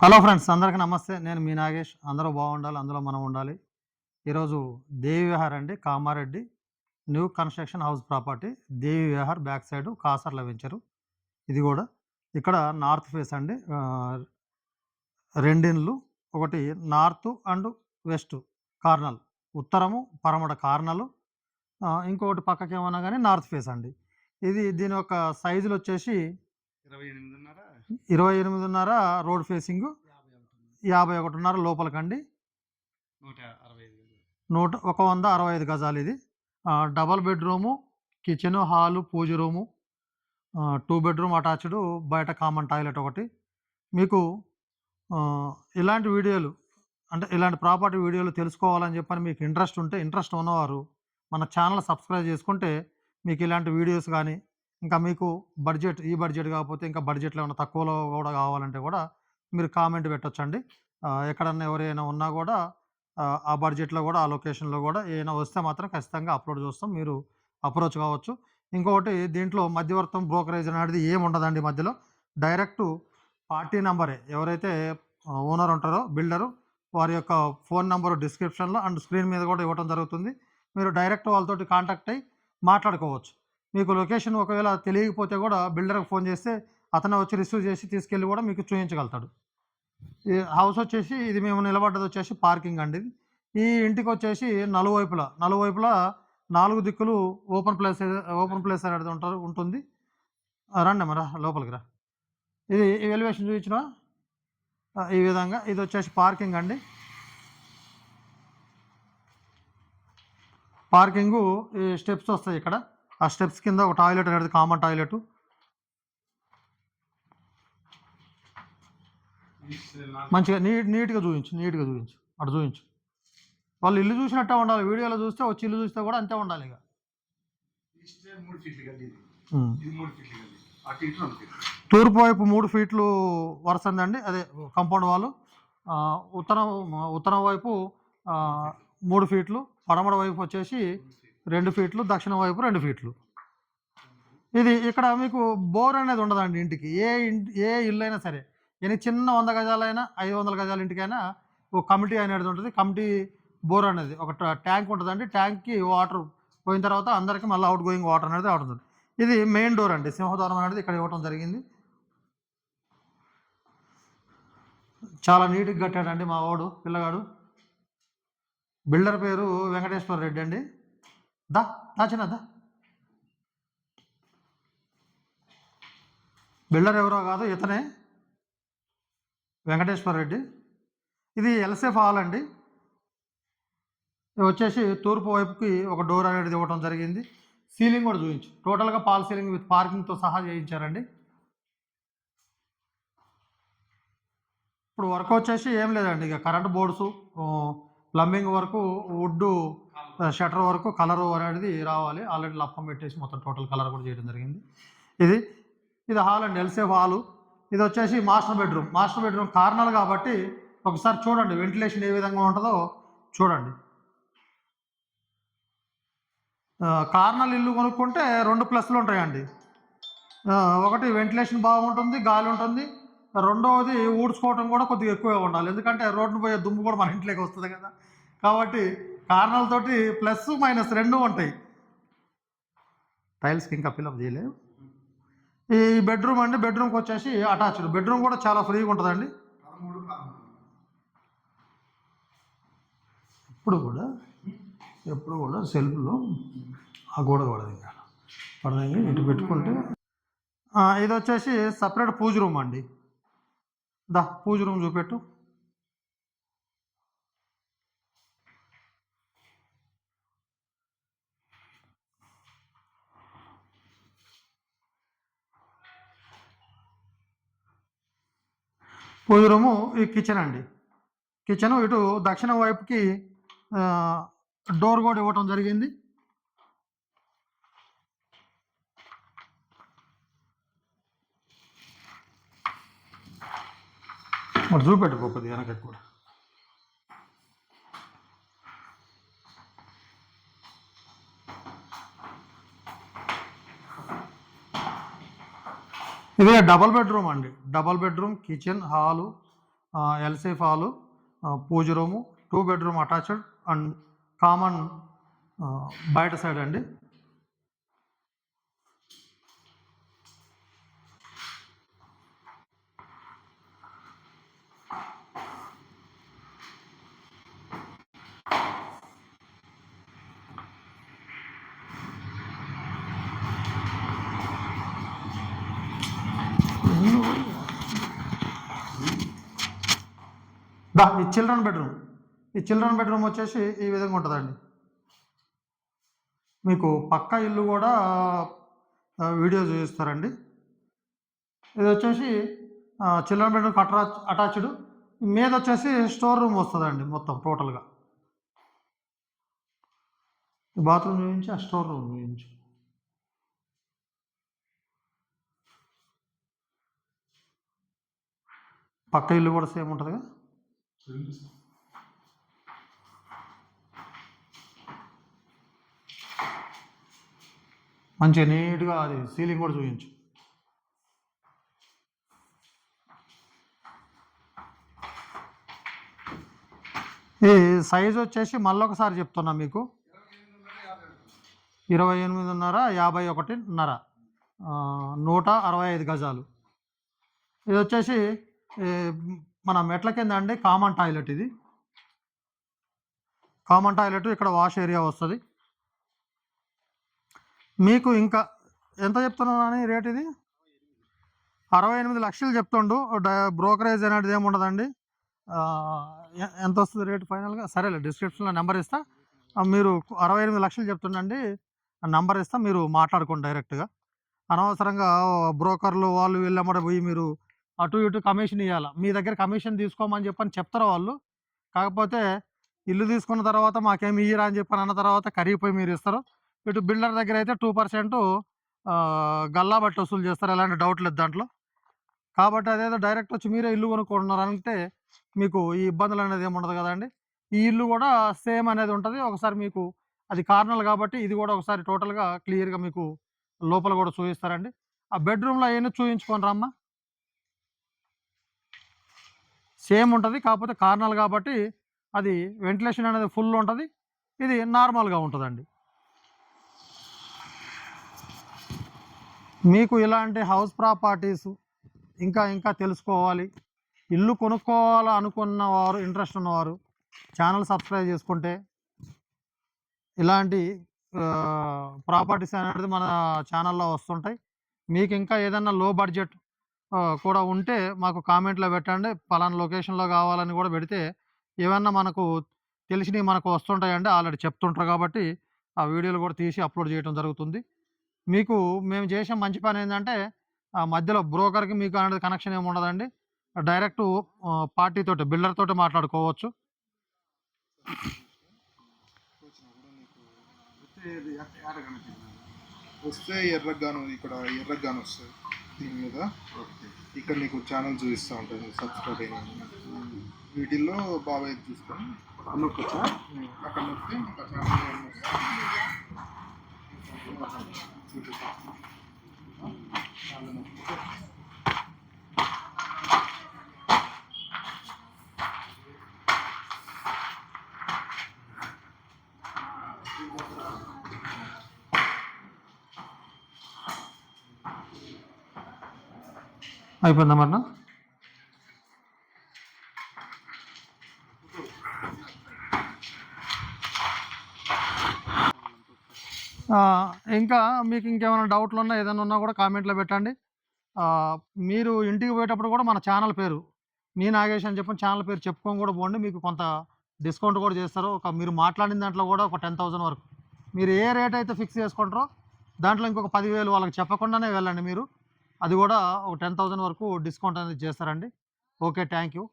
Hello friends, అందరికీ నమస్తే. నేను మీ నాగేష్. అందరూ బాగుండాలి, అందులో మనం ఉండాలి. ఈరోజు దేవి విహార్ అండి, Kamareddy new construction house property. Devi Vihar back side Kasarla venture. ఇది కూడా ఇక్కడ నార్త్ ఫేస్ అండి. రెండిండ్లు, ఒకటి నార్త్ అండ్ వెస్ట్ కార్నల్, ఉత్తరము పరమట కార్నలు, ఇంకొకటి పక్కకి ఏమన్నా కానీ నార్త్ ఫేస్ అండి. దీని యొక్క సైజులు వచ్చేసి 28.5 రోడ్ ఫేసింగ్, 51.5 లోపలికండి, 165 గజాలు. ఇది డబల్ బెడ్రూము, కిచెను, హాలు, పూజ రూము, 2 బెడ్రూమ్ అటాచ్డ్, బయట కామన్ టాయిలెట్ ఒకటి. మీకు ఇలాంటి వీడియోలు అంటే ఇలాంటి ప్రాపర్టీ వీడియోలు తెలుసుకోవాలని చెప్పని మీకు ఇంట్రెస్ట్ ఉన్నవారు మన ఛానల్ సబ్స్క్రైబ్ చేసుకుంటే మీకు ఇలాంటి వీడియోస్ కానీ, ఇంకా మీకు ఈ బడ్జెట్ కాకపోతే ఇంకా బడ్జెట్లో ఏమైనా తక్కువలో కూడా కావాలంటే కూడా మీరు కామెంట్ పెట్టొచ్చండి. ఎక్కడన్నా ఎవరైనా ఉన్నా కూడా ఆ బడ్జెట్లో కూడా, ఆ లొకేషన్లో కూడా ఏమైనా వస్తే మాత్రం ఖచ్చితంగా అప్లోడ్ చేస్తాం, మీరు అప్రోచ్ కావచ్చు. ఇంకొకటి, దీంట్లో మధ్యవర్తం బ్రోకరేజ్ అనేది ఏమి ఉండదండి. మధ్యలో డైరెక్టు పార్టీ నెంబరే, ఎవరైతే ఓనర్ ఉంటారో బిల్డరు, వారి యొక్క ఫోన్ నెంబరు డిస్క్రిప్షన్లో అండ్ స్క్రీన్ మీద కూడా ఇవ్వడం జరుగుతుంది. మీరు డైరెక్ట్ వాళ్ళతోటి కాంటాక్ట్ అయ్యి మాట్లాడుకోవచ్చు. మీకు లొకేషన్ ఒకవేళ తెలియకపోతే కూడా బిల్డర్కి ఫోన్ చేస్తే అతనే వచ్చి రిసీవ్ చేసి తీసుకెళ్ళి కూడా మీకు చూపించగలుగుతాడు. ఈ హౌస్ వచ్చేసి, ఇది మేము నిలబడ్డది వచ్చేసి పార్కింగ్ అండి. ఈ ఇంటికి వచ్చేసి నలువైపులా 4 దిక్కులు ఓపెన్ ప్లేస్ అనేది ఉంటుంది. రండి మరి లోపలికి రా. ఇది ఎలివేషన్ చూపించిన ఈ విధంగా. ఇది వచ్చేసి పార్కింగ్ అండి. పార్కింగు ఈ స్టెప్స్ వస్తాయి ఇక్కడ. ఆ స్టెప్స్ కింద ఒక టాయిలెట్ అనేది, కామన్ టాయిలెట్. మంచిగా నీట్గా చూపించు అటు చూపించు. వాళ్ళు ఇల్లు చూసినట్టే ఉండాలి. వీడియోలో చూస్తే వచ్చి ఇల్లు చూస్తే కూడా అంతే ఉండాలి. ఇక తూర్పు వైపు 3 ఫీట్లు వరుస ఉందండి, అదే కాంపౌండ్ వాళ్ళు. ఉత్తరం వైపు 3 ఫీట్లు, పడమర వైపు వచ్చేసి 2 ఫీట్లు, దక్షిణ వైపు 2 ఫీట్లు. ఇది ఇక్కడ మీకు బోర్ అనేది ఉండదండి ఇంటికి. ఏ ఇల్లు అయినా సరే, చిన్న 100 గజాలైనా 500 గజాల ఇంటికైనా ఒక కమిటీ అనేది ఉంటుంది. కమిటీ బోర్ అనేది ఒక ట్యాంక్ ఉంటుందండి. ట్యాంక్కి వాటర్ పోయిన తర్వాత అందరికీ మళ్ళీ అవుట్ గోయింగ్ వాటర్ అనేది అవుతుంది. ఇది మెయిన్ డోర్ అండి, సింహద్వారం అనేది ఇక్కడ ఇవ్వడం జరిగింది. చాలా నీట్గా కట్టాడండి మా వాడు, పిల్లగాడు. బిల్డర్ పేరు వెంకటేశ్వర రెడ్డి అండి. చిన్నదా బిల్డర్ ఎవరో కాదు, ఇతనే వెంకటేశ్వర రెడ్డి. ఇది ఎల్సేఫ్ హాల్ అండి. వచ్చేసి తూర్పు వైపుకి ఒక డోర్ అనేది ఇవ్వడం జరిగింది. సీలింగ్ కూడా చూపించు. టోటల్గా పాల్ సీలింగ్ విత్ పార్కింగ్తో సహా చేయించారండి. ఇప్పుడు వర్క్ వచ్చేసి ఏం లేదండి, ఇక కరెంట్ బోర్డ్స్, ప్లంబింగ్ వరకు, వుడ్ షటర్ వరకు కలరు అనేది రావాలి. ఆల్రెడీ లప్పం పెట్టేసి మొత్తం టోటల్ కలర్ కూడా చేయడం జరిగింది. ఇది హాల్ అండి, ఎల్సేఫ్ హాలు. ఇది వచ్చేసి మాస్టర్ బెడ్రూమ్ కార్నర్ కాబట్టి ఒకసారి చూడండి వెంటిలేషన్ ఏ విధంగా ఉంటుందో చూడండి. కార్నర్ ఇల్లు కొనుక్కుంటే 2 ప్లస్లు ఉంటాయండి. ఒకటి వెంటిలేషన్ బాగుంటుంది, గాలి ఉంటుంది. రెండవది ఊడ్చుకోవటం కూడా కొద్దిగా ఎక్కువగా ఉండాలి, ఎందుకంటే రోడ్డు పోయే దుమ్ము కూడా మన ఇంట్లోకి వస్తుంది కదా. కాబట్టి కార్నర్ తోటి ప్లస్ మైనస్ 2 ఉంటాయి. టైల్స్కి ఇంకా ఫిల్అప్ చేయలేదు. ఈ బెడ్రూమ్ అండి, బెడ్రూమ్కి వచ్చేసి అటాచ్డ్. బెడ్రూమ్ కూడా చాలా ఫ్రీగా ఉంటుందండి. ఎప్పుడు కూడా సెల్ఫ్లో ఆ గోడ పడదండి ఇటు పెట్టుకుంటే. ఇది వచ్చేసి సపరేట్ పూజ రూమ్ అండి. పూజ రూమ్ చూపెట్టు. పూజ రూము ఈ కిచెన్ అండి. కిచెన్ ఇటు దక్షిణ వైపుకి డోర్ కూడా ఇవ్వటం జరిగింది. మరి చూపెట్టుకోకపోతే వెనక కూడా. ఇది డబల్ బెడ్రూమ్ అండి. Kitchen, hall, L shape hall, పూజ room, 2 bedroom attached and common బయట సైడ్ అండి. ఈ చిల్డ్రన్ బెడ్రూమ్ వచ్చేసి ఈ విధంగా ఉంటుందండి. మీకు పక్కా ఇల్లు కూడా వీడియో చూపిస్తారండి. ఇది వచ్చేసి చిల్డ్రన్ బెడ్రూమ్ అటాచ్డ్, మీద వచ్చేసి స్టోర్ రూమ్ వస్తుందండి మొత్తం టోటల్గా. బాత్రూమ్ చూపించి ఆ స్టోర్ రూమ్ చూపించి. పక్క ఇల్లు కూడా సేమ్ ఉంటుందిగా. మంచిగా నీట్గా అది సీలింగ్ కూడా చూపించు. ఈ సైజ్ వచ్చేసి మళ్ళొకసారి చెప్తున్నా మీకు, 28.5 51.5 165 గజాలు. ఇది వచ్చేసి మన మెట్ల కింద అండి కామన్ టాయిలెట్. ఇది కామన్ టాయిలెట్, ఇక్కడ వాష్ ఏరియా వస్తుంది. మీకు ఇంకా ఎంత చెప్తున్నాను అని రేట్, ఇది 68 లక్షలు చెప్తుండు. బ్రోకరేజ్ అనేది ఏమి ఉండదండి. ఎంత వస్తుంది రేటు ఫైనల్గా? సరేలే, డిస్క్రిప్షన్లో నెంబర్ ఇస్తా. మీరు 68 లక్షలు చెప్తుండండి, నెంబర్ ఇస్తా, మీరు మాట్లాడుకోండి డైరెక్ట్గా. అనవసరంగా బ్రోకర్లు వాళ్ళు వీళ్ళమ్మడ పోయి మీరు అటు ఇటు కమిషన్ ఇవ్వాలి. మీ దగ్గర కమిషన్ తీసుకోమని చెప్పని చెప్తారు వాళ్ళు. కాకపోతే ఇల్లు తీసుకున్న తర్వాత మాకేమి ఇయ్యరా అని చెప్పని అన్న తర్వాత కరిగిపోయి మీరు ఇస్తారు. ఇటు బిల్డర్ దగ్గర అయితే 2% గల్లా బట్టి వసూలు చేస్తారు. ఎలాంటి డౌట్ లేదు దాంట్లో. కాబట్టి అదేదో డైరెక్ట్ వచ్చి మీరే ఇల్లు కొనుక్కుంటున్నారంటే మీకు ఈ ఇబ్బందులు అనేది ఏమి ఉండదు కదండి. ఈ ఇల్లు కూడా సేమ్ అనేది ఉంటుంది. ఒకసారి మీకు అది కార్నల్ కాబట్టి ఇది కూడా ఒకసారి టోటల్గా క్లియర్గా మీకు లోపల కూడా చూపిస్తారండి. ఆ బెడ్రూమ్లో అవన్నీ చూపించుకొని రమ్మా. సేమ్ ఉంటుంది, కాకపోతే కార్నల్ కాబట్టి అది వెంటిలేషన్ అనేది ఫుల్ ఉంటుంది, ఇది నార్మల్గా ఉంటుందండి. మీకు ఇలాంటి హౌస్ ప్రాపర్టీస్ ఇంకా తెలుసుకోవాలి, ఇల్లు కొనుక్కోవాలి అనుకున్నవారు, ఇంట్రెస్ట్ ఉన్నవారు ఛానల్ సబ్స్క్రైబ్ చేసుకుంటే ఇలాంటి ప్రాపర్టీస్ అనేది మన ఛానల్లో వస్తుంటాయి. మీకు ఇంకా ఏదన్నా లో బడ్జెట్ కూడా ఉంటే మాకు కామెంట్లో పెట్టండి. పలానా లొకేషన్లో కావాలని కూడా పెడితే ఏమన్నా మనకు తెలిసినవి మనకు వస్తుంటాయండి, ఆల్రెడీ చెప్తుంటారు కాబట్టి ఆ వీడియోలు కూడా తీసి అప్లోడ్ చేయడం జరుగుతుంది. మీకు మేము చేసే మంచి పని ఏంటంటే మధ్యలో బ్రోకర్కి మీకు అనేది కనెక్షన్ ఏమి ఉండదండి. డైరెక్ట్ పార్టీతోటి, బిల్డర్ తోటి మాట్లాడుకోవచ్చు. వస్తే ఎర్రగాను, ఇక్కడ ఎర్రగాను వస్తుంది దీని మీద. ఇక్కడ నీకు ఛానల్ చూపిస్తూ ఉంటుంది సబ్స్క్రైబ్ అయిన వీటిల్లో బాగా చూసుకొని నొక్కొచ్చా, అక్కడ నొక్కితే ఇంకా ఛానల్ అయిపోయిందమ్మా. ఇంకా మీకు ఇంకేమైనా డౌట్లు ఉన్నా ఏదైనా ఉన్నా కూడా కామెంట్లో పెట్టండి. మీరు ఇంటికి పోయేటప్పుడు కూడా మన ఛానల్ పేరు మీ నాగేష్ అని చెప్పని ఛానల్ పేరు చెప్పుకొని కూడా పోండి. మీకు కొంత డిస్కౌంట్ కూడా చేస్తారు. మీరు మాట్లాడిన దాంట్లో కూడా ఒక 10,000 వరకు మీరు ఏ రేట్ అయితే ఫిక్స్ చేసుకుంటారో దాంట్లో ఇంకొక 10,000 వాళ్ళకి చెప్పకుండానే వెళ్ళండి మీరు. అది కూడా ఒక 10,000 వరకు డిస్కౌంట్ అనేది చేస్తారండి. Okay, thank you.